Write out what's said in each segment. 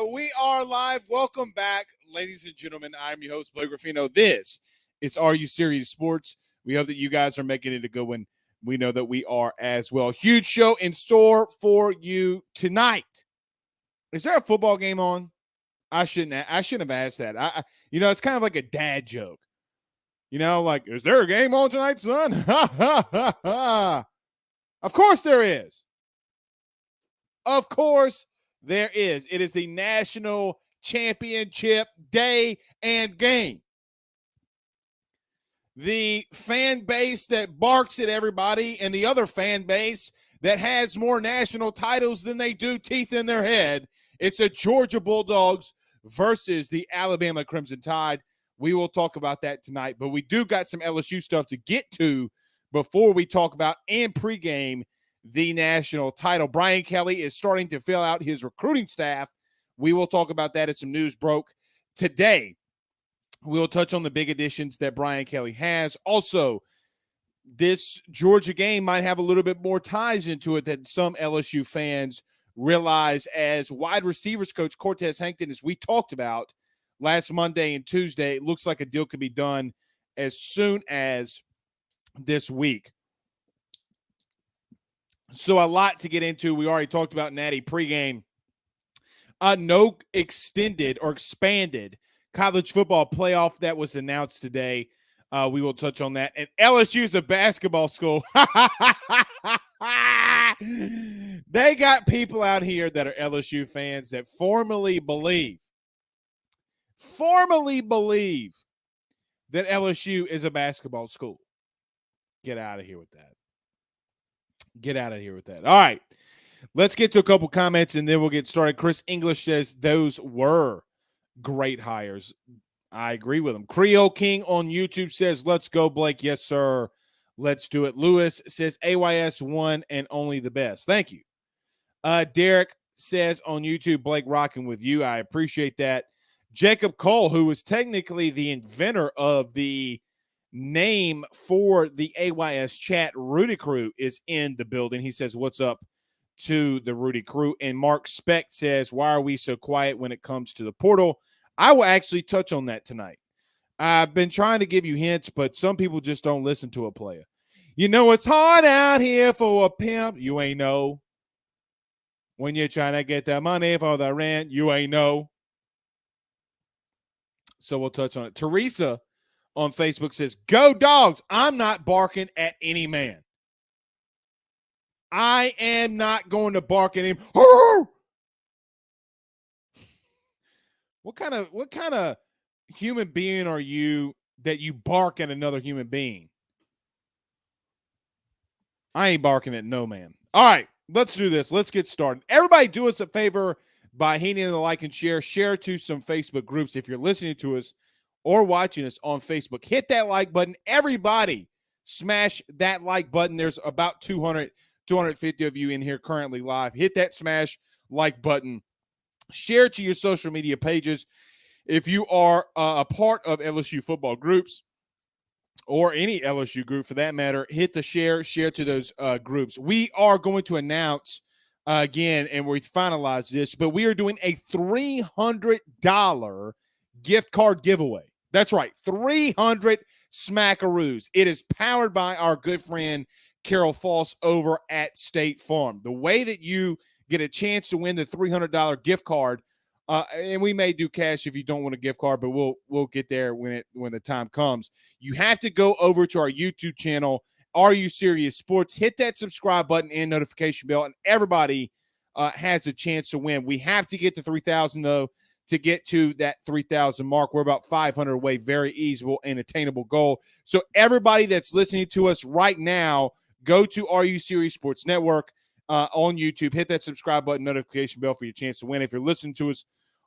We are live. Welcome back, ladies and gentlemen. I'm your host, Blake Ruffino. This is Are You Serious Sports. We hope that you guys are making it a good one. We know that we are as well. Huge show in store for you tonight. Is there a football game on? I shouldn't have asked that. It's kind of like a dad joke. Like, is there a game on tonight, son? Ha ha ha ha. Of course there is. Of course there is. It is the national championship day and game. The fan base that barks at everybody and the other fan base that has more national titles than they do teeth in their head. It's the Georgia Bulldogs versus the Alabama Crimson Tide. We will talk about that tonight, but we do got some LSU stuff to get to before we talk about and pregame the national title. Brian Kelly is starting to fill out his recruiting staff. We will talk about that as some news broke today. We'll touch on the big additions that Brian Kelly has. Also, this Georgia game might have a little bit more ties into it than some LSU fans realize, as wide receivers coach Cortez Hankton, as we talked about last Monday and Tuesday, it looks like a deal could be done as soon as this week. So a lot to get into. We already talked about Natty Pre-Game. No extended or expanded college football playoff that was announced today. We will touch on that. And LSU is a basketball school. They got people out here that are LSU fans that formally believe that LSU is a basketball school. Get out of here with that. All right. Let's get to a couple comments and then we'll get started. Chris English says those were great hires. I agree with him. Creole King on YouTube says, let's go, Blake. Yes, sir. Let's do it. Lewis says AYS one and only the best. Thank you. Derek says on YouTube, Blake, rocking with you. I appreciate that. Jacob Cole, who was technically the inventor of the name for the AYS chat, Rudy Crew, is in the building. He says, what's up to the Rudy Crew? And Mark Speck says, why are we so quiet when it comes to the portal? I will actually touch on that tonight. I've been trying to give you hints, but some people just don't listen to a player. It's hard out here for a pimp. You ain't know. When you're trying to get the money for the rent, you ain't know. So we'll touch on it. Teresa on Facebook says, go Dogs. I'm not barking at any man. I am not going to bark at him. What kind of human being are you that you bark at another human being? I ain't barking at no man. All right, let's do this. Let's get started. Everybody do us a favor by hitting the like and share. Share to some Facebook groups. If you're listening to us or watching us on Facebook, hit that like button. Everybody smash that like button. There's about 250 of you in here currently live. Hit that smash like button. Share to your social media pages. If you are a part of LSU football groups or any LSU group for that matter, hit the share to those groups. We are going to announce again, and we finalize this, but we are doing a $300 gift card giveaway. That's right, 300 smackaroos. It is powered by our good friend Carol Foss over at State Farm. The way that you get a chance to win the $300 gift card, and we may do cash if you don't want a gift card, but we'll get there when the time comes. You have to go over to our YouTube channel, Are You Serious Sports? Hit that subscribe button and notification bell, and everybody has a chance to win. We have to get to 3,000 though to get to that 3,000 mark. We're about 500 away. Very easy and attainable goal. So everybody that's listening to us right now, go to Are You Serious Sports Network on YouTube. Hit that subscribe button, notification bell for your chance to win. If you're listening to us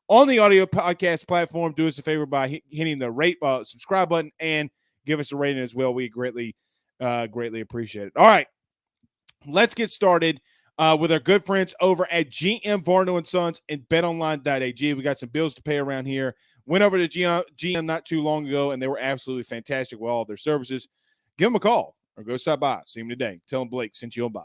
on the audio podcast platform, do us a favor by hitting the subscribe button and give us a rating as well. We greatly appreciate it. All right, let's get started with our good friends over at GM Varno & Sons and betonline.ag. We got some bills to pay around here. Went over to GM not too long ago, and they were absolutely fantastic with all of their services. Give them a call or go stop by. See them today. Tell them Blake sent you on by.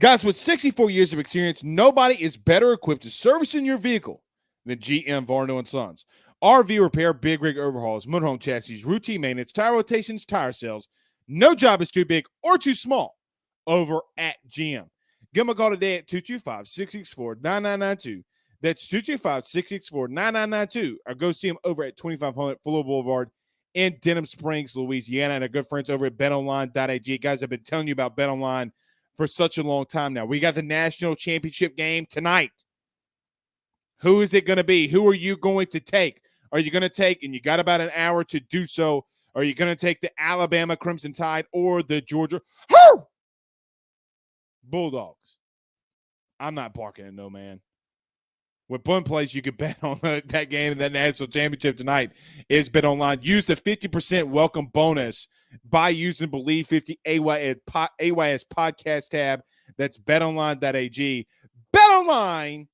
Guys, with 64 years of experience, nobody is better equipped to service in your vehicle than GM Varno and Sons. RV repair, big rig overhauls, motorhome chassis, routine maintenance, tire rotations, tire sales. No job is too big or too small over at GM. Give them a call today at 225-664-9992. That's 225-664-9992. Or go see them over at 2500 Fuller Boulevard in Denham Springs, Louisiana. And our good friends over at betonline.ag. Guys, I've been telling you about BetOnline for such a long time now. We got the national championship game tonight. Who is it going to be? Who are you going to take? Are you going to take, and you got about an hour to do so, are you going to take the Alabama Crimson Tide or the Georgia Bulldogs? I'm not barking at no man. With one place you could bet on that game and that national championship tonight is BetOnline. Use the 50% welcome bonus by using Believe 50 AYS podcast tab. That's betonline.ag. Betonline.ag.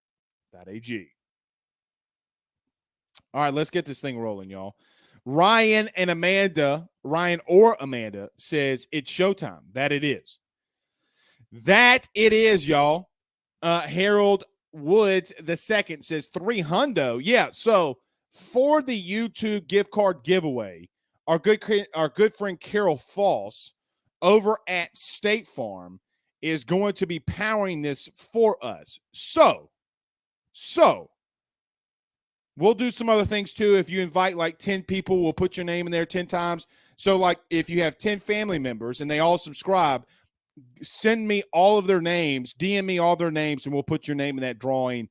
All right, let's get this thing rolling, y'all. Ryan or Amanda says it's showtime. That it is. That it is, y'all. Harold Woods the second says $300. Yeah, so for the YouTube gift card giveaway, our good friend Carol Foss over at State Farm is going to be powering this for us. So we'll do some other things too. If you invite like 10 people, we'll put your name in there 10 times. So like if you have 10 family members and they all subscribe, send me all of their names, DM me all their names, and we'll put your name in that drawing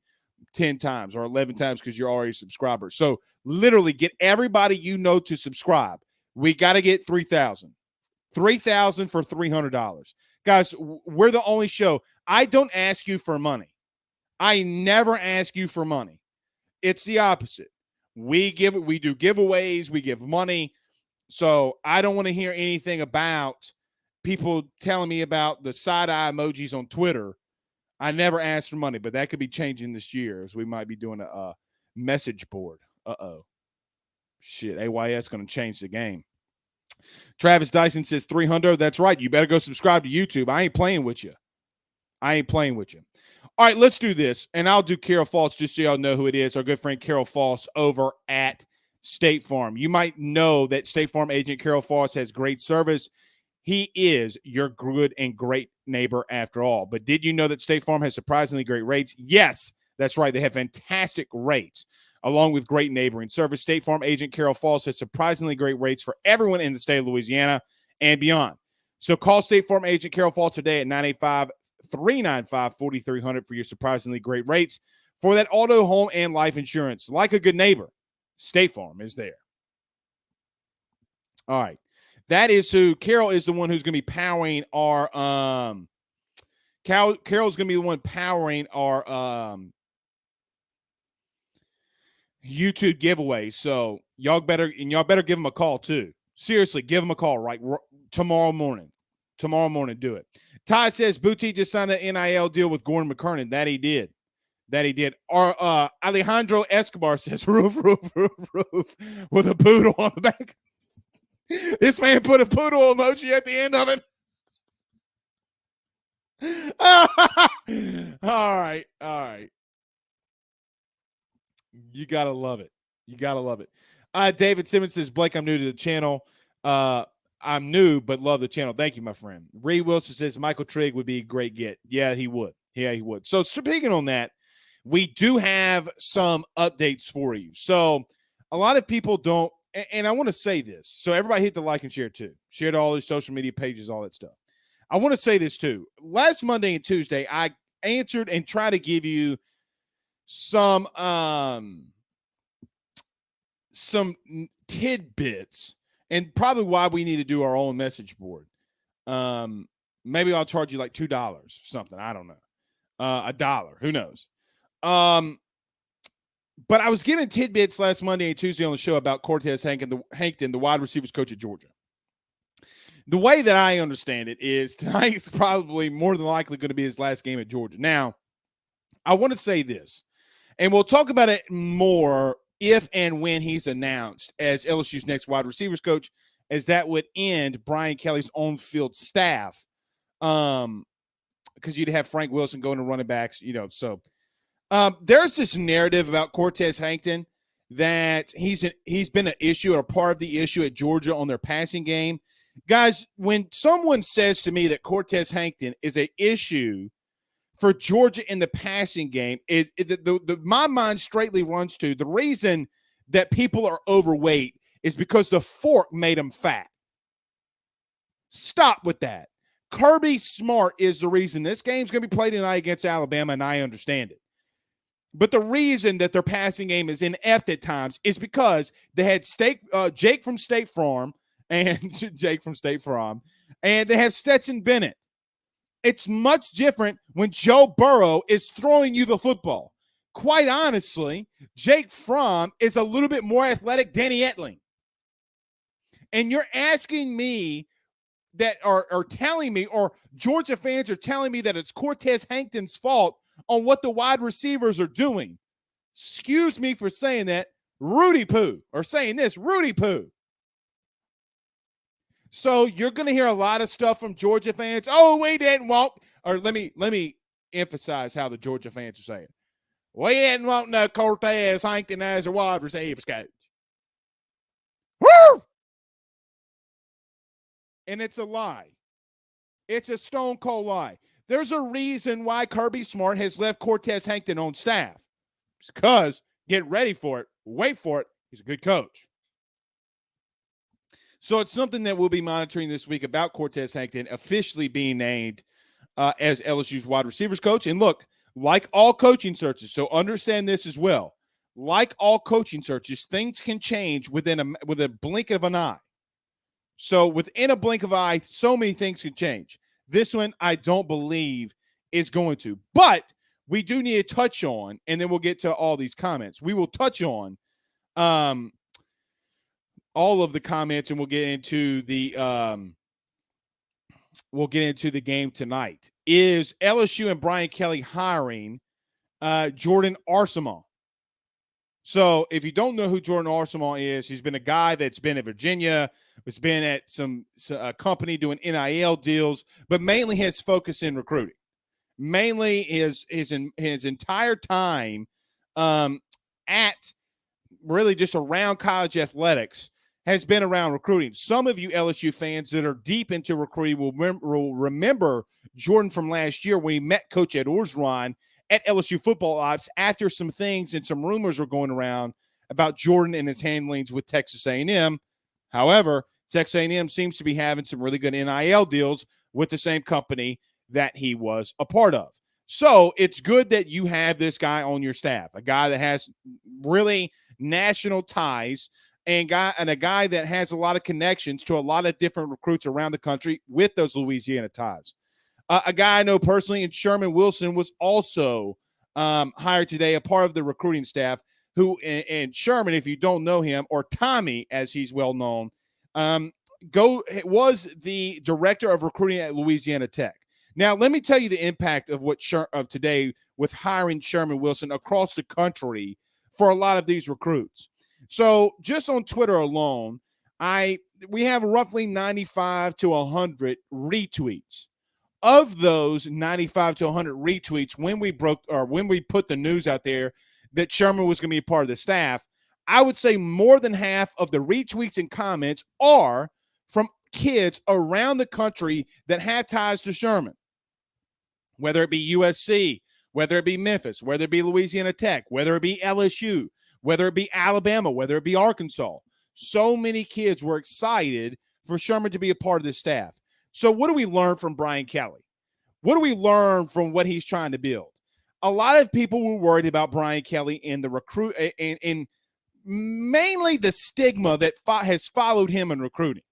10 times or 11 times because you're already a subscriber. So literally get everybody you know to subscribe. We got to get 3,000. 3,000 for $300. Guys, we're the only show. I don't ask you for money. I never ask you for money. It's the opposite. We do giveaways, we give money. So I don't want to hear anything about people telling me about the side-eye emojis on Twitter. I never asked for money, but that could be changing this year as we might be doing a message board. Uh-oh. Shit, AYS going to change the game. Travis Dyson says $300. That's right. You better go subscribe to YouTube. I ain't playing with you. All right, let's do this, and I'll do Carol Foss just so y'all know who it is, our good friend Carol Foss over at State Farm. You might know that State Farm agent Carol Foss has great service. He is your good and great neighbor after all. But did you know that State Farm has surprisingly great rates? Yes, that's right. They have fantastic rates along with great neighboring service. State Farm agent Carol Foss has surprisingly great rates for everyone in the state of Louisiana and beyond. So call State Farm agent Carol Foss today at 985-395-4300 for your surprisingly great rates for that auto, home, and life insurance. Like a good neighbor, State Farm is there. All right. That is who Carol is, the one who's going to be powering our Carol's going to be the one powering our YouTube giveaway. So y'all better give them a call too. Seriously, give them a call tomorrow morning. Tomorrow morning, do it. Ty says Booty just signed an NIL deal with Gordon McKernan. That he did. Our Alejandro Escobar says roof with a poodle on the back. This man put a poodle emoji at the end of it. All right. You got to love it. David Simmons says, Blake, I'm new to the channel. I'm new, but love the channel. Thank you, my friend. Reed Wilson says Michael Trigg would be a great get. Yeah, he would. So speaking on that, we do have some updates for you. So a lot of people don't, and I want to say this. So everybody hit the like and share too. Share to all these social media pages, all that stuff. I want to say this too. Last Monday and Tuesday, I answered and tried to give you some tidbits and probably why we need to do our own message board. Maybe I'll charge you like $2 or something. I don't know. $1. Who knows? But I was giving tidbits last Monday and Tuesday on the show about Cortez Hankton, the wide receivers coach at Georgia. The way that I understand it is tonight's probably more than likely going to be his last game at Georgia. Now, I want to say this, and we'll talk about it more if and when he's announced as LSU's next wide receivers coach, as that would end Brian Kelly's on-field staff because you'd have Frank Wilson going to running backs, So there's this narrative about Cortez Hankton that he's been an issue or part of the issue at Georgia on their passing game. Guys, when someone says to me that Cortez Hankton is an issue for Georgia in the passing game, my mind straightly runs to the reason that people are overweight is because the fork made them fat. Stop with that. Kirby Smart is the reason this game's going to be played tonight against Alabama, and I understand it. But the reason that their passing game is inept at times is because they had Jake from State Farm and they have Stetson Bennett. It's much different when Joe Burrow is throwing you the football. Quite honestly, Jake Fromm is a little bit more athletic Danny Etling. And you're asking me that are telling me, or Georgia fans are telling me that it's Cortez Hankton's fault on what the wide receivers are doing. Excuse me for saying that. Rudy Poo, or saying this, Rudy Poo. So you're going to hear a lot of stuff from Georgia fans. Oh, we didn't want, or let me emphasize how the Georgia fans are saying. We didn't want no Cortez Hankton as a wide receivers coach. Woo! And it's a lie. It's a stone cold lie. There's a reason why Kirby Smart has left Cortez Hankton on staff. It's because, get ready for it, wait for it, he's a good coach. So it's something that we'll be monitoring this week about Cortez Hankton officially being named as LSU's wide receivers coach. And look, like all coaching searches, so understand this as well. Like all coaching searches, things can change with a blink of an eye. So within a blink of an eye, so many things can change. This one, I don't believe is going to. But we do need to touch on, and then we'll get to all these comments. We will touch on all of the comments, and we'll get into the game tonight. Is LSU and Brian Kelly hiring Jordan Arcemont? So if you don't know who Jordan Arcemont is, he's been a guy that's been at Virginia, has been at some company doing NIL deals, but mainly his focus in recruiting. Mainly his entire time at really just around college athletics has been around recruiting. Some of you LSU fans that are deep into recruiting will remember Jordan from last year when he met Coach Ed Orgeron at LSU football ops after some things and some rumors were going around about Jordan and his handlings with Texas A&M. However, Texas A&M seems to be having some really good NIL deals with the same company that he was a part of. So it's good that you have this guy on your staff, a guy that has really national ties and a guy that has a lot of connections to a lot of different recruits around the country with those Louisiana ties. A guy I know personally, and Sherman Wilson was also hired today, a part of the recruiting staff, who, and Sherman, if you don't know him, or Tommy, as he's well known, was the director of recruiting at Louisiana Tech. Now, let me tell you the impact of of today with hiring Sherman Wilson across the country for a lot of these recruits. So just on Twitter alone, we have roughly 95 to 100 retweets. Of those 95 to 100 retweets, when we put the news out there that Sherman was going to be a part of the staff, I would say more than half of the retweets and comments are from kids around the country that had ties to Sherman, whether it be USC, whether it be Memphis, whether it be Louisiana Tech, whether it be LSU, whether it be Alabama, whether it be Arkansas. So many kids were excited for Sherman to be a part of the staff. So what do we learn from Brian Kelly? What do we learn from what he's trying to build? A lot of people were worried about Brian Kelly and the recruit and mainly the stigma that has followed him in recruiting.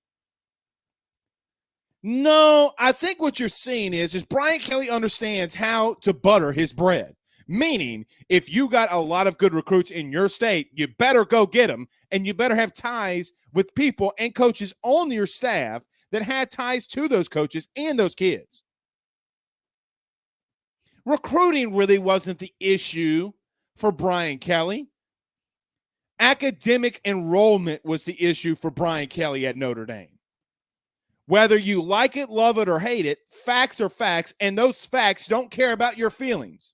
No, I think what you're seeing is Brian Kelly understands how to butter his bread. Meaning, if you got a lot of good recruits in your state, you better go get them, and you better have ties with people and coaches on your staff that had ties to those coaches and those kids. Recruiting really wasn't the issue for Brian Kelly. Academic enrollment was the issue for Brian Kelly at Notre Dame. Whether you like it, love it, or hate it, facts are facts, and those facts don't care about your feelings.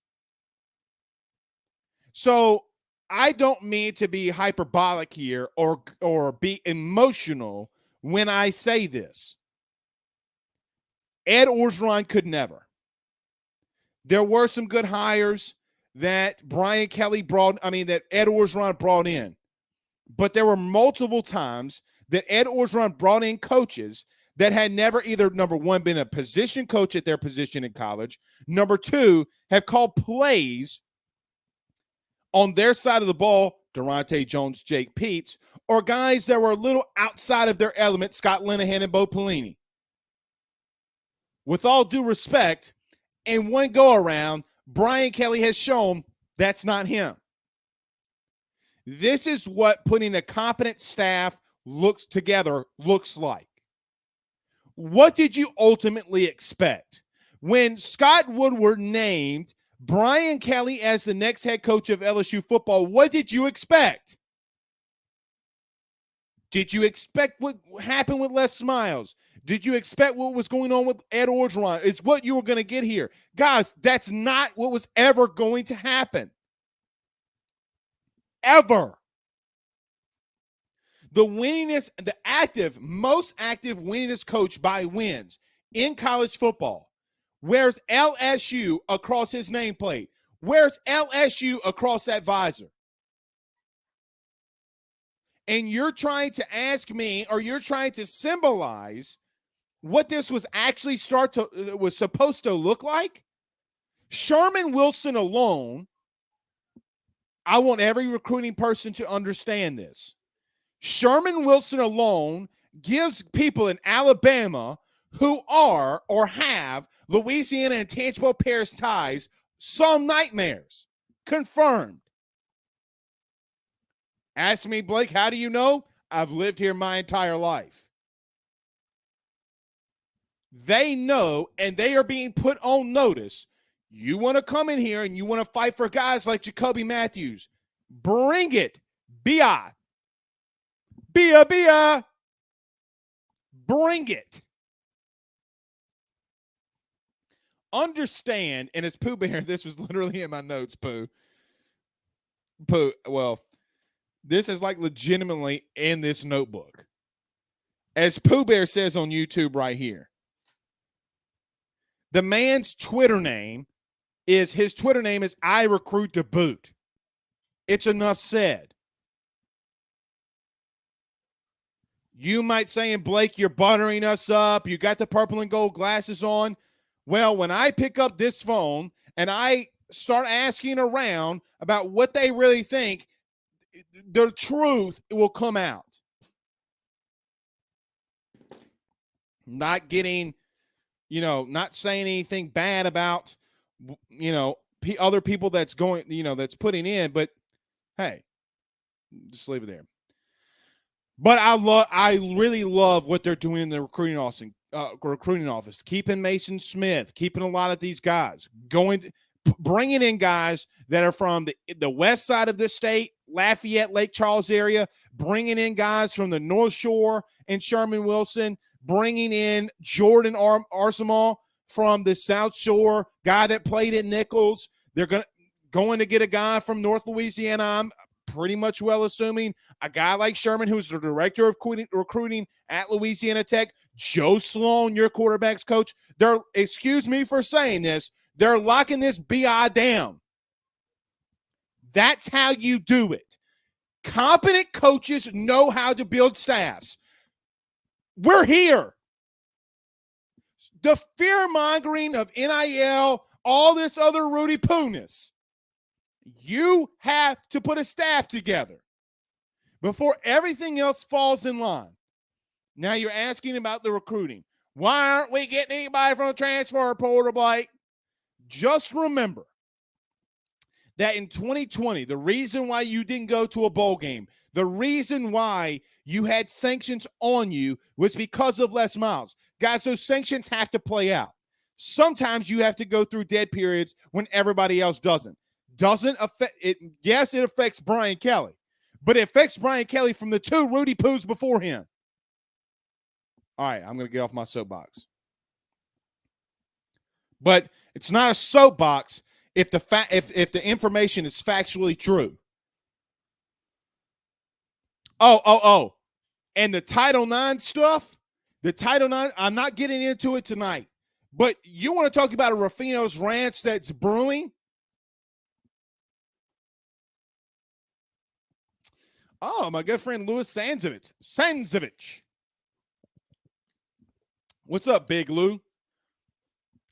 So I don't mean to be hyperbolic here or be emotional when I say this. Ed Orgeron could never. There were some good hires that that Ed Orgeron brought in. But there were multiple times that Ed Orgeron brought in coaches that had never either, number one, been a position coach at their position in college, number two, have called plays on their side of the ball, Durante Jones, Jake Peets, or guys that were a little outside of their element, Scott Linehan and Bo Pelini. With all due respect, in one go-around, Brian Kelly has shown that's not him. This is what putting a competent staff looks like. What did you ultimately expect? When Scott Woodward named Brian Kelly as the next head coach of LSU football, what did you expect? Did you expect what happened with Les Miles? Did you expect what was going on with Ed Orgeron? Is what you were going to get here. Guys, that's not what was ever going to happen. Ever. The most active winningest coach by wins in college football. Where's LSU across his nameplate? Where's LSU across that visor? And you're trying to ask me, or you're trying to symbolize what this was actually was supposed to look like? Sherman Wilson alone, I want every recruiting person to understand this. Sherman Wilson alone gives people in Alabama who are or have Louisiana and Tangipahoa Parish ties some nightmares. Confirmed. Ask me, Blake, how do you know? I've lived here my entire life. They know, and they are being put on notice. You want to come in here and you want to fight for guys like Jacoby Matthews. Bring it. Bia. Bring it. Understand, and as Pooh Bear, this was literally in my notes, Pooh. Well, this is like legitimately in this notebook. As Pooh Bear says on YouTube right here, the man's Twitter name is I Recruit to Boot. It's enough said. You might say, and Blake, you're buttering us up. You got the purple and gold glasses on. Well, when I pick up this phone and I start asking around about what they really think, the truth will come out. Not getting, not saying anything bad about, other people that's going, that's putting in, but hey, just leave it there. But I really love what they're doing in the recruiting office. Keeping Mason Smith, keeping a lot of these guys, bringing in guys that are from the west side of the state, Lafayette, Lake Charles area, bringing in guys from the North Shore and Sherman Wilson, bringing in Jordan Arsamall from the South Shore, guy that played at Nichols. They're going to get a guy from North Louisiana, I'm pretty much well assuming, a guy like Sherman, who's the director of recruiting at Louisiana Tech, Joe Sloan, your quarterback's coach. Excuse me for saying this, they're locking this BI down. That's how you do it. Competent coaches know how to build staffs. We're here. The fear-mongering of NIL, all this other Rudy Poo-ness. You have to put a staff together before everything else falls in line. Now you're asking about the recruiting. Why aren't we getting anybody from the transfer portal, Blake? Just remember that in 2020, the reason why you didn't go to a bowl game, the reason why you had sanctions on you was because of Les Miles. Guys, those sanctions have to play out. Sometimes you have to go through dead periods when everybody else doesn't. Doesn't affect it. Yes, it affects Brian Kelly, but it affects Brian Kelly from the two Rudy Poos before him. All right, I'm going to get off my soapbox. But it's not a soapbox if the information is factually true. Oh. And the Title IX stuff, I'm not getting into it tonight. But you want to talk about a Ruffino's Ranch that's brewing? Oh, my good friend Louis Sanzovich. What's up, Big Lou?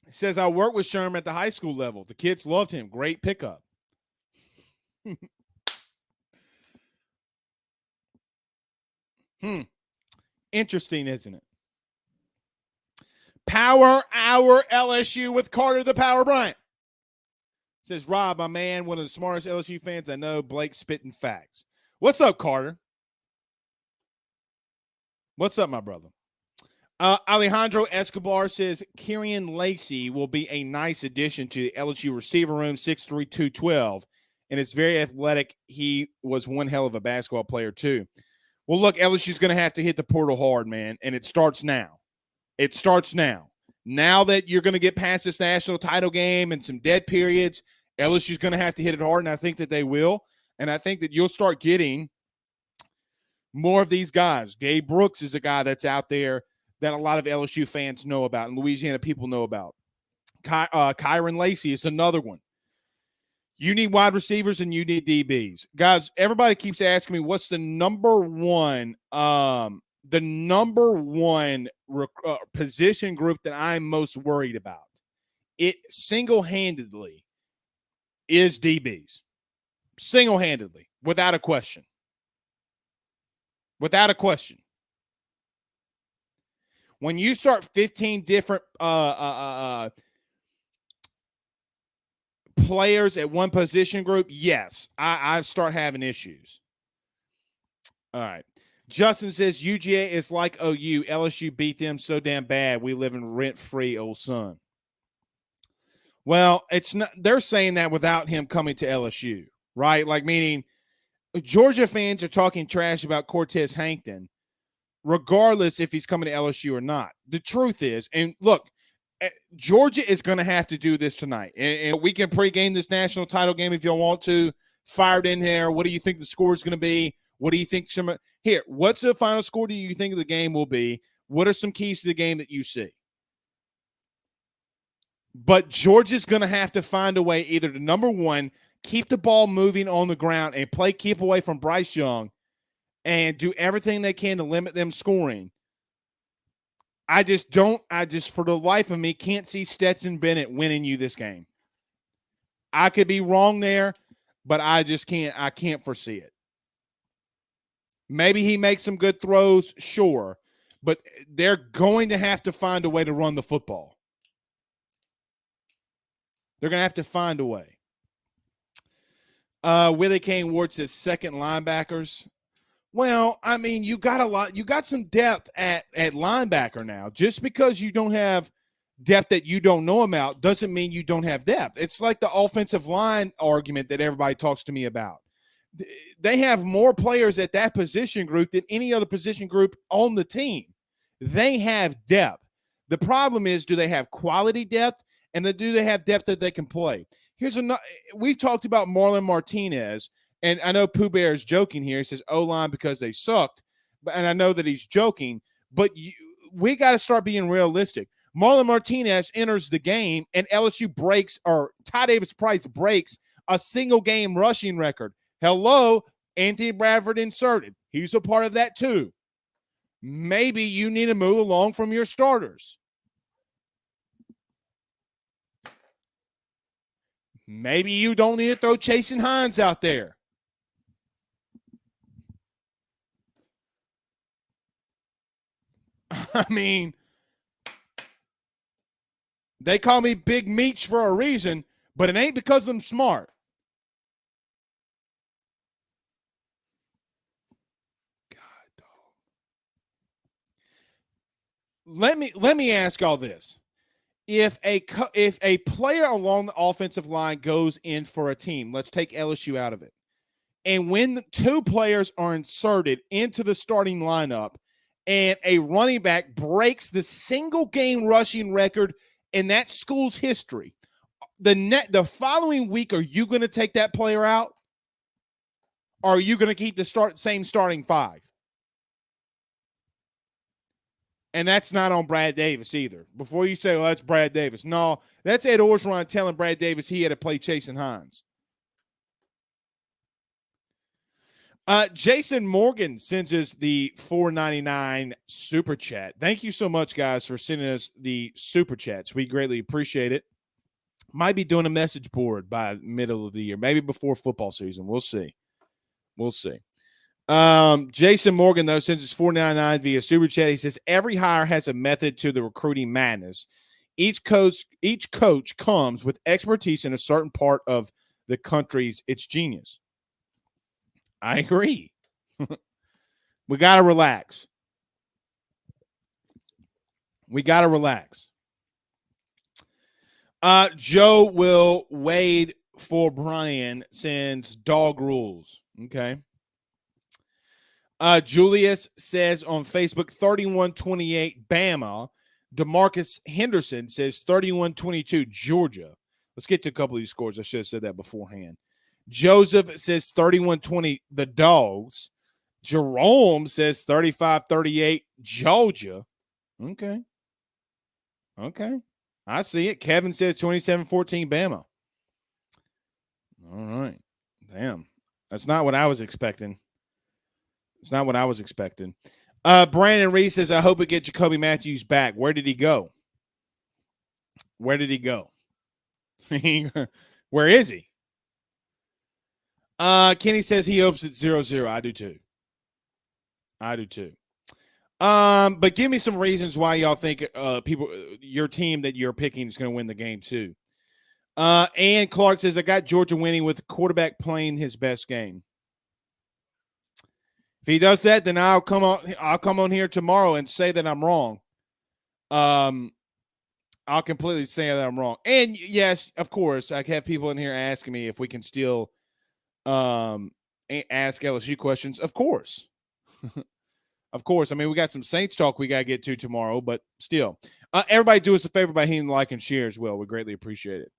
He says, I worked with Sherm at the high school level. The kids loved him. Great pickup. Interesting, isn't it? Power Hour LSU with Carter the Power Bryant. Says, Rob, my man, one of the smartest LSU fans I know, Blake spitting facts. What's up, Carter? What's up, my brother? Alejandro Escobar says, Kyrian Lacey will be a nice addition to the LSU receiver room, 6'3", 212, and it's very athletic. He was one hell of a basketball player, too. Well, look, LSU's going to have to hit the portal hard, man, and it starts now. It starts now. Now that you're going to get past this national title game and some dead periods, LSU's going to have to hit it hard, and I think that they will. And I think that you'll start getting more of these guys. Gabe Brooks is a guy that's out there that a lot of LSU fans know about and Louisiana people know about. Kyron Lacey is another one. You need wide receivers and you need DBs. Guys, everybody keeps asking me what's the number one position group that I'm most worried about. It single-handedly is DBs. Single-handedly, without a question. Without a question. When you start 15 different players at one position group, yes, I start having issues. All right. Justin says UGA is like OU. LSU beat them so damn bad. We live in rent-free, old son. Well, it's not. They're saying that without him coming to LSU, right? Like, meaning Georgia fans are talking trash about Cortez Hankton, regardless if he's coming to LSU or not. The truth is, and look, Georgia is going to have to do this tonight. And we can pregame this national title game if you want to. Fire it in there. What do you think the score is going to be? What do you think? Here, what's the final score do you think the game will be? What are some keys to the game that you see? But Georgia's going to have to find a way either to, number one, keep the ball moving on the ground and keep away from Bryce Young and do everything they can to limit them scoring. I just, for the life of me, can't see Stetson Bennett winning you this game. I could be wrong there, but I can't foresee it. Maybe he makes some good throws, sure, but they're going to have to find a way to run the football. They're going to have to find a way. Willie Kane Ward says second linebackers. Well, I mean, you got some depth at linebacker now. Just because you don't have depth that you don't know about doesn't mean you don't have depth. It's like the offensive line argument that everybody talks to me about. They have more players at that position group than any other position group on the team. They have depth. The problem is, do they have quality depth, and do they have depth that they can play? We've talked about Marlon Martinez, and I know Pooh Bear is joking here. He says O-line because they sucked, and I know that he's joking, but we got to start being realistic. Marlon Martinez enters the game, and LSU breaks, or Ty Davis-Price breaks a single-game rushing record. Hello, Anthony Bradford inserted. He's a part of that too. Maybe you need to move along from your starters. Maybe you don't need to throw Chasen Hines out there. I mean, they call me Big Meech for a reason, but it ain't because I'm smart. God, dog. Let me ask y'all this. If a player along the offensive line goes in for a team, let's take LSU out of it, and when two players are inserted into the starting lineup and a running back breaks the single game rushing record in that school's history, the following week, are you going to take that player out? Or are you going to keep the same starting five? And that's not on Brad Davis either. Before you say, well, that's Brad Davis. No, that's Ed Orgeron telling Brad Davis he had to play Chasen Hines. Jason Morgan sends us the $4.99 super chat. Thank you so much, guys, for sending us the super chats. We greatly appreciate it. Might be doing a message board by middle of the year, maybe before football season. We'll see. We'll see. Jason Morgan, though, sends us $4.99 via super chat. He says, every hire has a method to the recruiting madness. Each coach comes with expertise in a certain part of the country's its genius. I agree. We got to relax. We got to relax. Joe will wade for Brian sends dog rules. Okay. Julius says on Facebook, 31-28 Bama. DeMarcus Henderson says 31-22 Georgia. Let's get to a couple of these scores. I should have said that beforehand. Joseph says 31-20 the Dogs. Jerome says 35-38 Georgia. Okay. I see it. Kevin says 27-14 Bama. All right. Damn. That's not what I was expecting. It's not what I was expecting. Brandon Reese says, I hope we get Jacoby Matthews back. Where did he go? Where did he go? Where is he? Kenny says he hopes it's 0-0. I do too. But give me some reasons why y'all think your team that you're picking is going to win the game too. And Clark says, I got Georgia winning with the quarterback playing his best game. If he does that, then I'll come on here tomorrow and say that I'm wrong. I'll completely say that I'm wrong. And yes, of course, I have people in here asking me if we can still ask LSU questions. Of course. Of course. I mean, we got some Saints talk we got to get to tomorrow, but still. Everybody do us a favor by hitting like and share as well. We greatly appreciate it.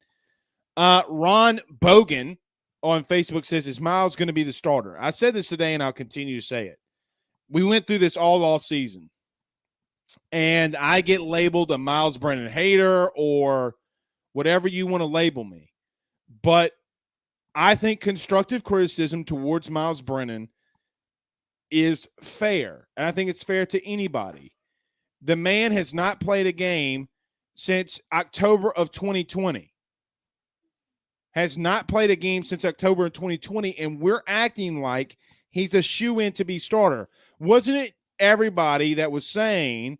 Ron Bogan on Facebook says, is Miles going to be the starter? I said this today, and I'll continue to say it. We went through this all off season, and I get labeled a Miles Brennan hater or whatever you want to label me. But I think constructive criticism towards Miles Brennan is fair, and I think it's fair to anybody. The man has not played a game since October of 2020. Has not played a game since October of 2020, and we're acting like he's a shoo-in to be starter. Wasn't it everybody that was saying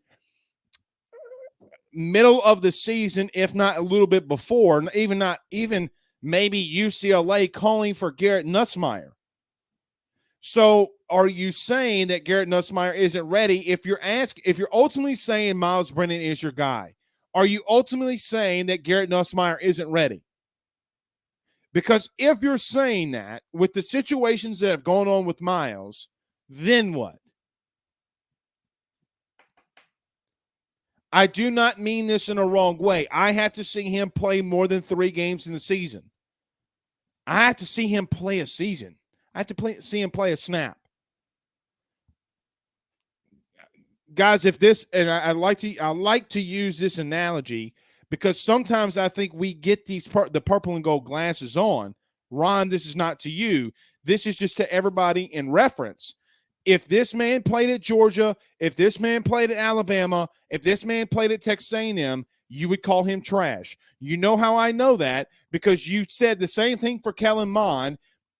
middle of the season, if not a little bit before, not even maybe UCLA calling for Garrett Nussmeier? So are you saying that Garrett Nussmeier isn't ready? If you're ultimately saying Miles Brennan is your guy, are you ultimately saying that Garrett Nussmeier isn't ready? Because if you're saying that with the situations that have gone on with Miles, then what? I do not mean this in a wrong way. I have to see him play more than 3 games in the season. I have to see him play a season. I have to see him play a snap. Guys, if this, and I like to use this analogy because sometimes I think we get the purple and gold glasses on. Ron, this is not to you. This is just to everybody in reference. If this man played at Georgia, if this man played at Alabama, if this man played at Texas A&M, you would call him trash. You know how I know that? Because you said the same thing for Kellen Mond,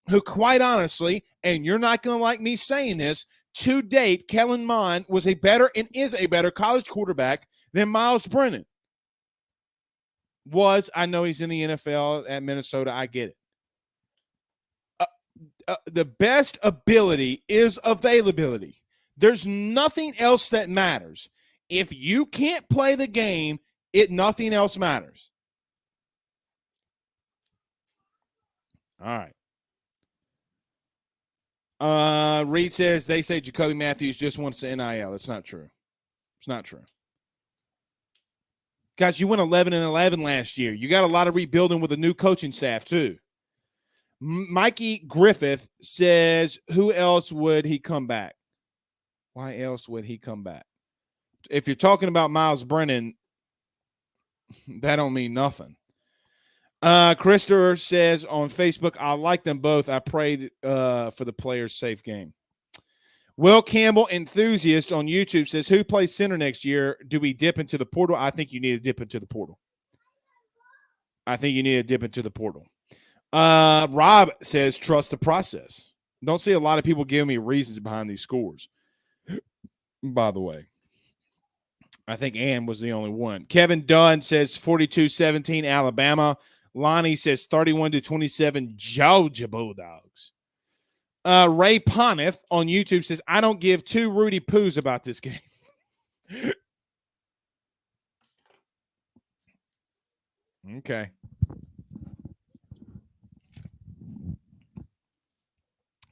who quite honestly, and you're not going to like me saying this, to date, Kellen Mond was a better and is a better college quarterback than Miles Brennan. I know he's in the NFL at Minnesota. I get it. The best ability is availability. There's nothing else that matters. If you can't play the game, nothing else matters. All right. Reed says they say Jacoby Matthews just wants the NIL. It's not true. It's not true. Guys, you went 11-11 last year. You got a lot of rebuilding with a new coaching staff, too. Mikey Griffith says, who else would he come back? Why else would he come back? If you're talking about Miles Brennan, that don't mean nothing. Christopher says on Facebook, I like them both. I pray for the players' safe game. Will Campbell Enthusiast on YouTube says, who plays center next year? Do we dip into the portal? I think you need to dip into the portal. Rob says, trust the process. Don't see a lot of people giving me reasons behind these scores. By the way, I think Ann was the only one. Kevin Dunn says 42-17 Alabama. Lonnie says 31-27 Georgia Bulldogs. Ray Ponif on YouTube says, I don't give two Rudy Poos about this game. Okay.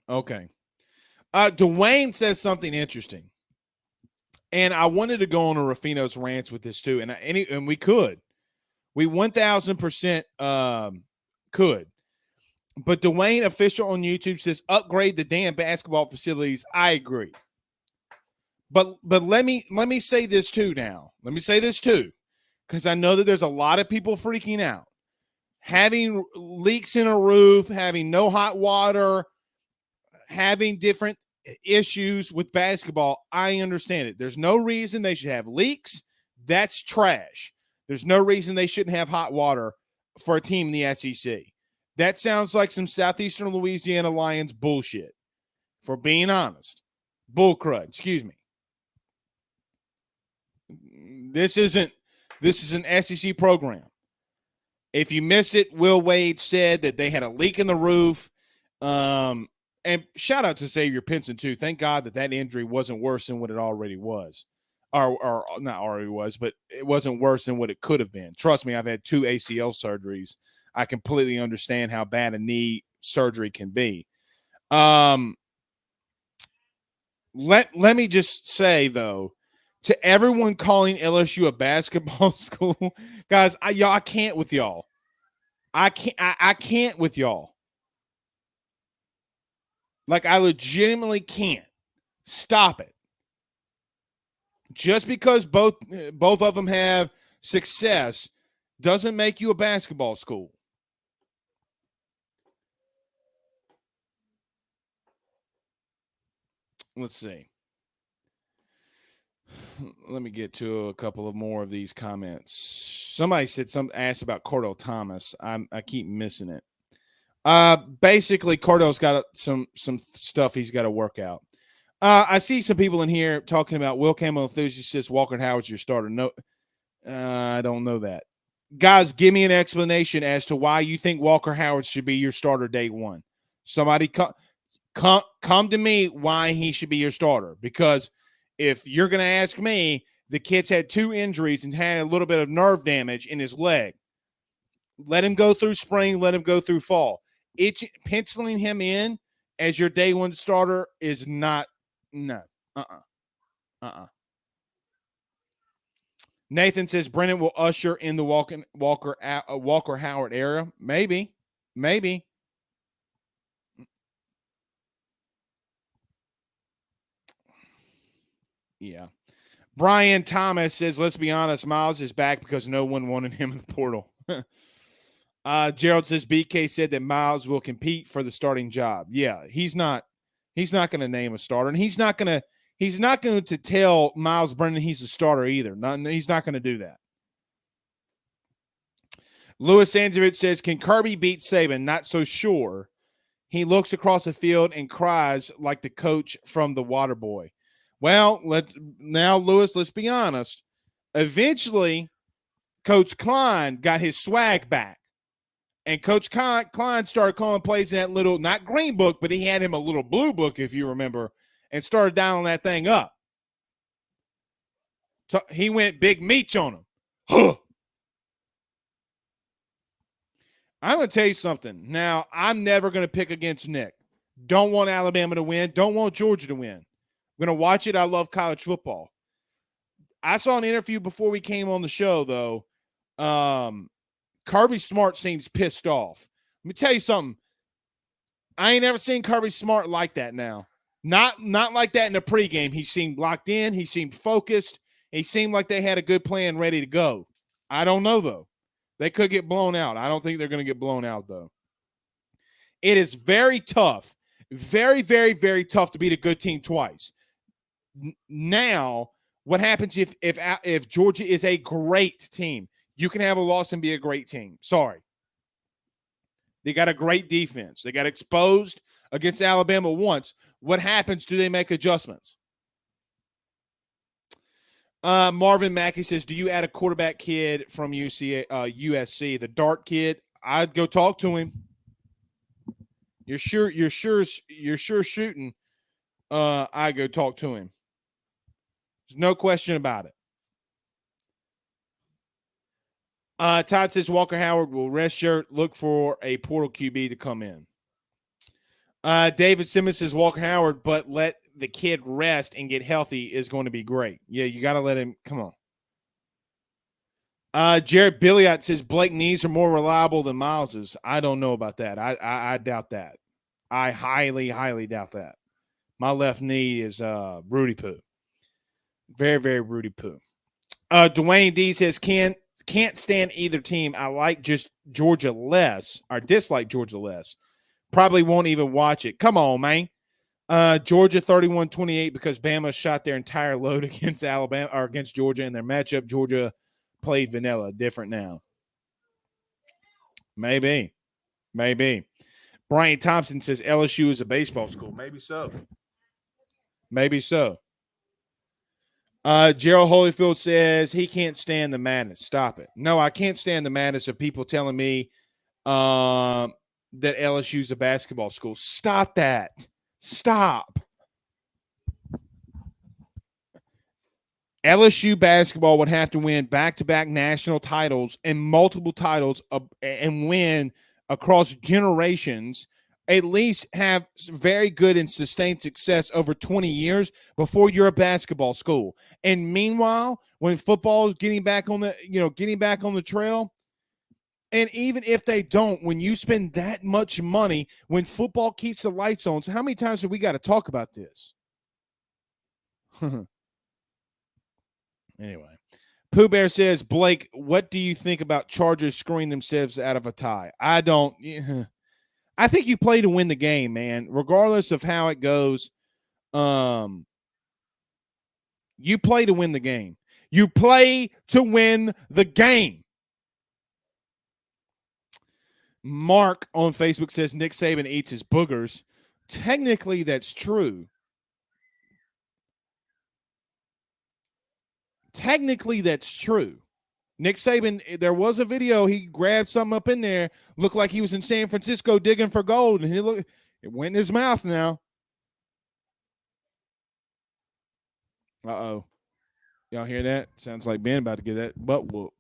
Okay. Dwayne says something interesting. And I wanted to go on a Rufino's rants with this too. And we could. We 1,000% could. But Dwayne Official on YouTube says, upgrade the damn basketball facilities. I agree. But let me say this too now. Let me say this too. Because I know that there's a lot of people freaking out. Having leaks in a roof, having no hot water, having different issues with basketball, I understand it. There's no reason they should have leaks. That's trash. There's no reason they shouldn't have hot water for a team in the SEC. That sounds like some Southeastern Louisiana Lions bullshit, for being honest. Bull crud, excuse me. This is an SEC program. If you missed it, Will Wade said that they had a leak in the roof. And shout out to Xavier Pinson, too. Thank God that injury wasn't worse than what it already was. Or not already was, but it wasn't worse than what it could have been. Trust me, I've had 2 ACL surgeries. I completely understand how bad a knee surgery can be. Let me just say, though, to everyone calling LSU a basketball school, guys, I can't with y'all. I can't with y'all. Like, I legitimately can't. Stop it. Just because both of them have success doesn't make you a basketball school. Let's see. Let me get to a couple of more of these comments. Somebody asked about Cordell Thomas. I keep missing it. Basically, Cordell's got some stuff he's got to work out. I see some people in here talking about Will Campbell Enthusiast says Walker Howard's your starter. No, I don't know that. Guys, give me an explanation as to why you think Walker Howard should be your starter day one. Somebody come to me why he should be your starter. Because if you're going to ask me, the kid's had 2 injuries and had a little bit of nerve damage in his leg. Let him go through spring. Let him go through fall. Penciling him in as your day one starter is not. No. Nathan says Brennan will usher in the Walker Howard era. Maybe. Yeah. Brian Thomas says, let's be honest, Miles is back because no one wanted him in the portal. Gerald says BK said that Miles will compete for the starting job. Yeah, he's not going to name a starter, and he's not going to tell Miles Brennan he's a starter either. He's not going to do that. Louis Anzovich says, can Kirby beat Saban? Not so sure. He looks across the field and cries like the coach from The Waterboy. Well, Louis, let's be honest. Eventually, Coach Klein got his swag back. And Coach Klein started calling plays in that little, not green book, but he had him a little blue book, if you remember, and started dialing that thing up. So he went big meech on him. Huh. I'm going to tell you something. Now, I'm never going to pick against Nick. Don't want Alabama to win. Don't want Georgia to win. I'm going to watch it. I love college football. I saw an interview before we came on the show, though. Kirby Smart seems pissed off. Let me tell you something. I ain't ever seen Kirby Smart like that now. Not like that in the pregame. He seemed locked in. He seemed focused. He seemed like they had a good plan ready to go. I don't know, though. They could get blown out. I don't think they're going to get blown out, though. It is very tough. Very, very, very tough to beat a good team twice. Now, what happens if Georgia is a great team? You can have a loss and be a great team. Sorry. They got a great defense. They got exposed against Alabama once. What happens? Do they make adjustments? Marvin Mackey says, do you add a quarterback kid from USC, the Dart kid? I'd go talk to him. You're sure shooting. I go talk to him. There's no question about it. Todd says Walker Howard will redshirt. Look for a portal QB to come in. David Simmons says Walker Howard, but let the kid rest and get healthy is going to be great. Yeah, you got to let him. Come on. Jared Billiot says Blake knees are more reliable than Miles's. I don't know about that. I doubt that. I highly, highly doubt that. My left knee is Rudy Poo. Very, very Rudy Poo. Dwayne D says can't stand either team. I like just Georgia less or dislike Georgia less. Probably won't even watch it. Come on, man. Georgia 31-28 because Bama shot their entire load against Alabama or against Georgia in their matchup. Georgia played vanilla, different now. Maybe. Brian Thompson says LSU is a baseball school. Maybe so. Gerald Holyfield says he can't stand the madness. Stop it. No, I can't stand the madness of people telling me that LSU is a basketball school. Stop that. Stop. LSU basketball would have to win back-to-back national titles and multiple titles and win across generations, at least have very good and sustained success over 20 years before you're a basketball school. And meanwhile, when football is getting back on the trail, and even if they don't, when you spend that much money, when football keeps the lights on, so how many times have we got to talk about this? Anyway, Pooh Bear says, Blake, what do you think about Chargers screwing themselves out of a tie? I don't. I think you play to win the game, man. Regardless of how it goes, you play to win the game. You play to win the game. Mark on Facebook says Nick Saban eats his boogers. Technically, that's true. Nick Saban, there was a video. He grabbed something up in there, looked like he was in San Francisco digging for gold, and it went in his mouth now. Uh-oh. Y'all hear that? Sounds like Ben about to get that butt whoop.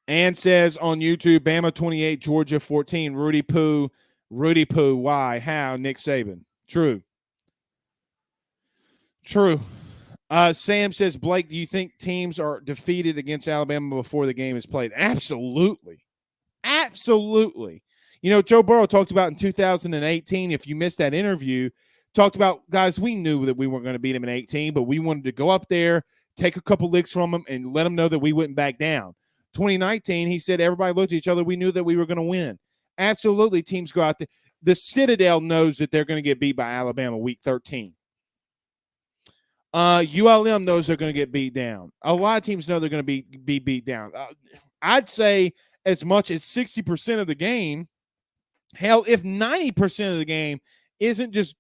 And says on YouTube, Bama 28, Georgia 14, Rudy Poo. Why? How? Nick Saban. True. Sam says, Blake, do you think teams are defeated against Alabama before the game is played? Absolutely. You know, Joe Burrow talked about in 2018, if you missed that interview, talked about, guys, we knew that we weren't going to beat them in 18, but we wanted to go up there, take a couple licks from them, and let them know that we wouldn't back down. 2019, he said everybody looked at each other. We knew that we were going to win. Absolutely, teams go out there. The Citadel knows that they're going to get beat by Alabama week 13. ULM knows they're going to get beat down. A lot of teams know they're going to be beat down. I'd say as much as 60% of the game, hell, if 90% of the game isn't just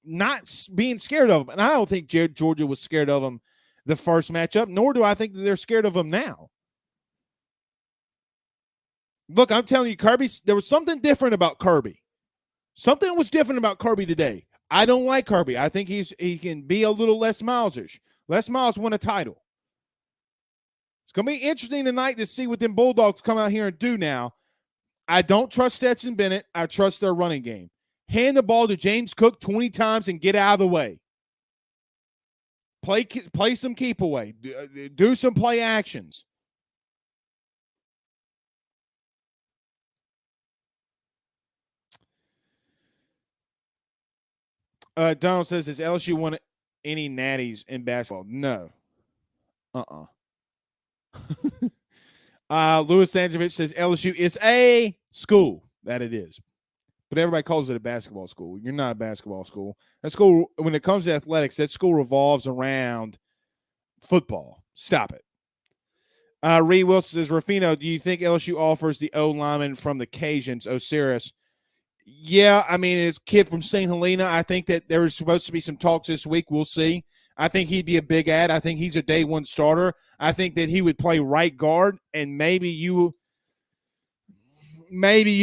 not being scared of them. And I don't think Georgia was scared of them the first matchup, nor do I think that they're scared of them now. Look, I'm telling you, Kirby, there was something different about Kirby. Something was different about Kirby today. I don't like Kirby. I think he can be a little less Milesish. Les Miles won a title. It's going to be interesting tonight to see what them Bulldogs come out here and do now. I don't trust Stetson Bennett. I trust their running game. Hand the ball to James Cook 20 times and get out of the way. Play some keep away. Do some play actions. Donald says, has LSU won any natties in basketball? No. Louis Sanjevich says LSU is a school. That it is. But everybody calls it a basketball school. You're not a basketball school. That school, when it comes to athletics, that school revolves around football. Stop it. Reed Wilson says, Rafino, do you think LSU offers the O lineman from the Cajuns, Osiris? Yeah, I mean, it's a kid from St. Helena. I think that there was supposed to be some talks this week. We'll see. I think he'd be a big ad. I think he's a day one starter. I think that he would play right guard, and maybe you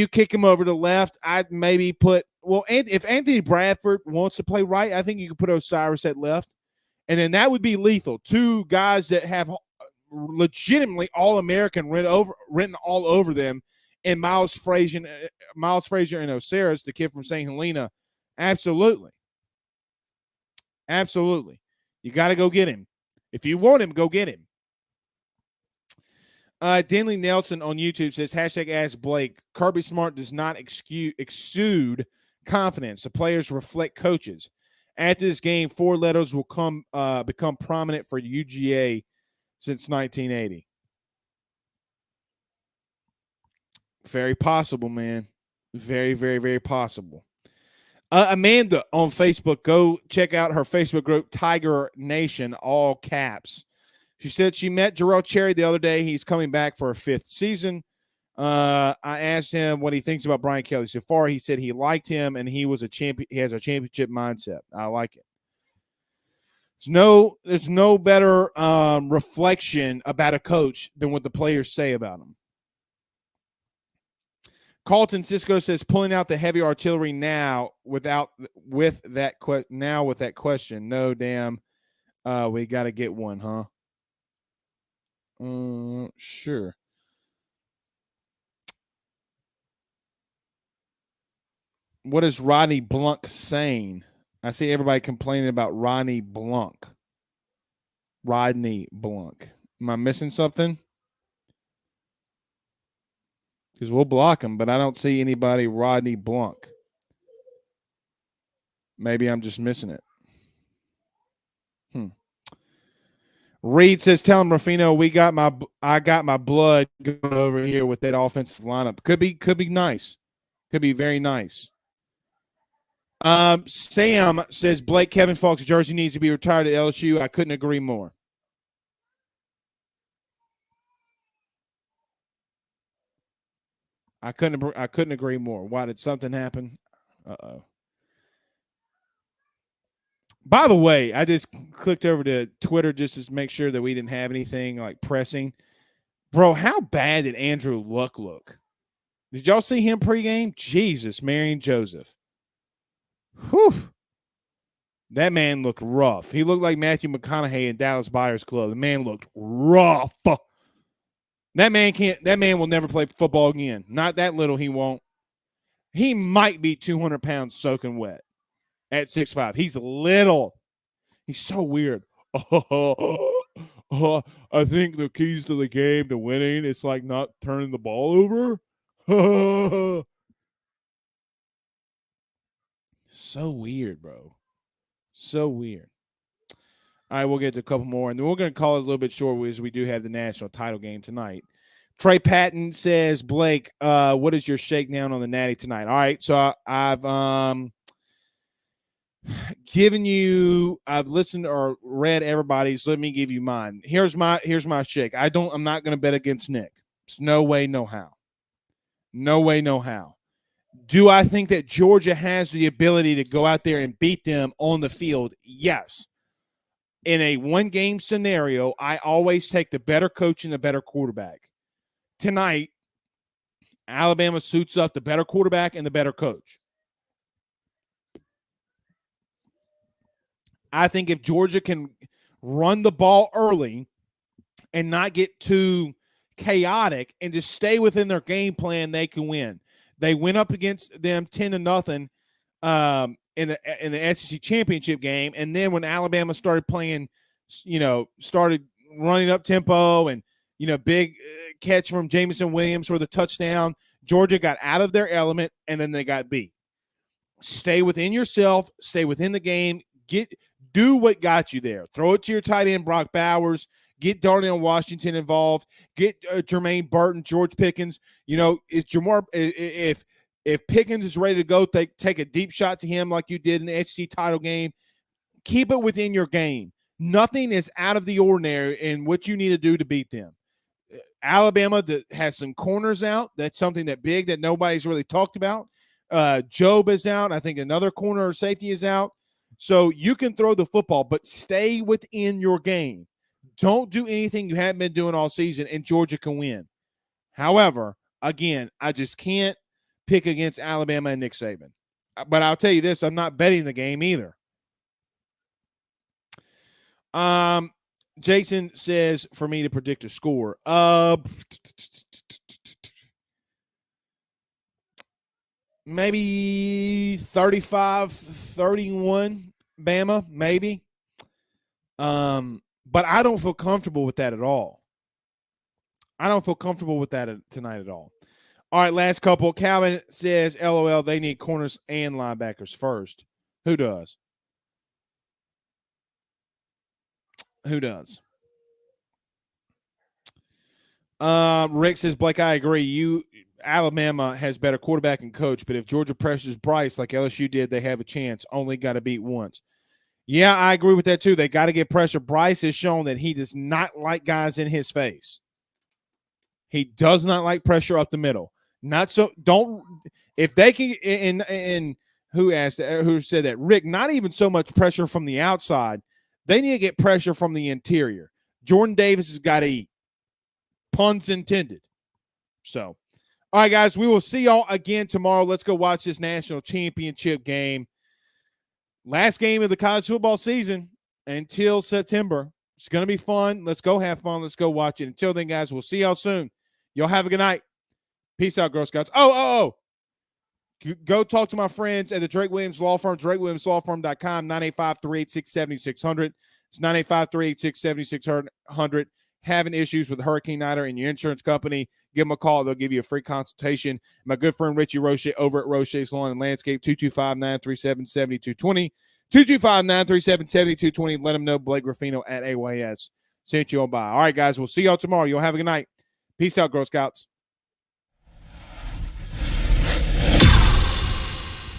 kick him over to left. I'd maybe put – well, if Anthony Bradford wants to play right, I think you could put Osiris at left, and then that would be lethal. Two guys that have legitimately All-American written all over them, and Miles Frazier and Osiris, the kid from St. Helena. Absolutely. You got to go get him. If you want him, go get him. Denley Nelson on YouTube says, #ask Blake. Kirby Smart does not exude confidence. The players reflect coaches. After this game, 4 letters will become prominent for UGA since 1980. Very possible, man. Very, very, very possible. Amanda on Facebook, go check out her Facebook group, Tiger Nation, all caps. She said she met Jarrell Cherry the other day. He's coming back for a 5th season. I asked him what he thinks about Brian Kelly. So far, he said he liked him and he was a champion. He has a championship mindset. I like it. There's no better reflection about a coach than what the players say about him. Carlton Cisco says, pulling out the heavy artillery now with that question. No, damn. We got to get one, huh? Sure. What is Rodney Blanc saying? I see everybody complaining about Rodney Blanc. Am I missing something? Because we'll block him, but I don't see anybody Rodney Blanc. Maybe I'm just missing it. Reed says, tell him, Rafino, I got my blood going over here with that offensive lineup. Could be nice. Could be very nice. Sam says, Blake Kevin Falk's jersey needs to be retired at LSU. I couldn't agree more. I couldn't agree more. Why did something happen? Uh-oh. By the way, I just clicked over to Twitter just to make sure that we didn't have anything like pressing. Bro, how bad did Andrew Luck look? Did y'all see him pregame? Jesus, Mary and Joseph. Whew. That man looked rough. He looked like Matthew McConaughey in Dallas Buyers Club. The man looked rough. That man will never play football again. Not that little, he won't. He might be 200 pounds soaking wet at 6'5". He's little. He's so weird. I think the keys to the game to winning, it's like not turning the ball over. So weird, bro. So weird. All right, we'll get to a couple more, and then we're going to call it a little bit short as we do have the national title game tonight. Trey Patton says, Blake, what is your shakedown on the Natty tonight? All right, so I've listened or read everybody's. Let me give you mine. Here's my shake. I'm not going to bet against Nick. It's no way, no how. No way, no how. Do I think that Georgia has the ability to go out there and beat them on the field? Yes. In a one-game scenario, I always take the better coach and the better quarterback. Tonight, Alabama suits up the better quarterback and the better coach. I think if Georgia can run the ball early and not get too chaotic and just stay within their game plan, they can win. They went up against them 10-0 in the SEC championship game. And then when Alabama started playing, started running up tempo and, big catch from Jameson Williams for the touchdown, Georgia got out of their element and then they got beat. Stay within yourself, stay within the game, do what got you there. Throw it to your tight end, Brock Bowers, get Darnell Washington involved, get Jermaine Burton, George Pickens. Is Jamar, if Pickens is ready to go, take a deep shot to him like you did in the SEC title game. Keep it within your game. Nothing is out of the ordinary in what you need to do to beat them. Alabama has some corners out. That's something that nobody's really talked about. Job is out. I think another corner or safety is out. So you can throw the football, but stay within your game. Don't do anything you haven't been doing all season, and Georgia can win. However, again, I just can't pick against Alabama and Nick Saban. But I'll tell you this, I'm not betting the game either. Jason says for me to predict a score. Maybe 35-31 Bama, maybe. But I don't feel comfortable with that at all. I don't feel comfortable with that tonight at all. All right, last couple. Calvin says, LOL, they need corners and linebackers first. Who does? Who does? Rick says, Blake, I agree. Alabama has better quarterback and coach, but if Georgia pressures Bryce like LSU did, they have a chance. Only got to beat once. Yeah, I agree with that too. They got to get pressure. Bryce has shown that he does not like guys in his face. He does not like pressure up the middle. Not so. Don't. If they can. And who asked that? Who said that? Rick. Not even so much pressure from the outside. They need to get pressure from the interior. Jordan Davis has got to eat. Puns intended. So, all right, guys, we will see y'all again tomorrow. Let's go watch this national championship game. Last game of the college football season until September. It's going to be fun. Let's go have fun. Let's go watch it. Until then, guys, we'll see y'all soon. Y'all have a good night. Peace out, Girl Scouts. Oh. Go talk to my friends at the Drake Williams Law Firm, drakewilliamslawfirm.com, 985-386-7600. It's 985-386-7600. Having issues with Hurricane Ida and your insurance company, give them a call. They'll give you a free consultation. My good friend Richie Roche over at Roche's Lawn and Landscape, 225-937-7220. 225-937-7220. Let them know Blake Ruffino at AYS sent you on by. All right, guys, we'll see y'all tomorrow. You'll have a good night. Peace out, Girl Scouts.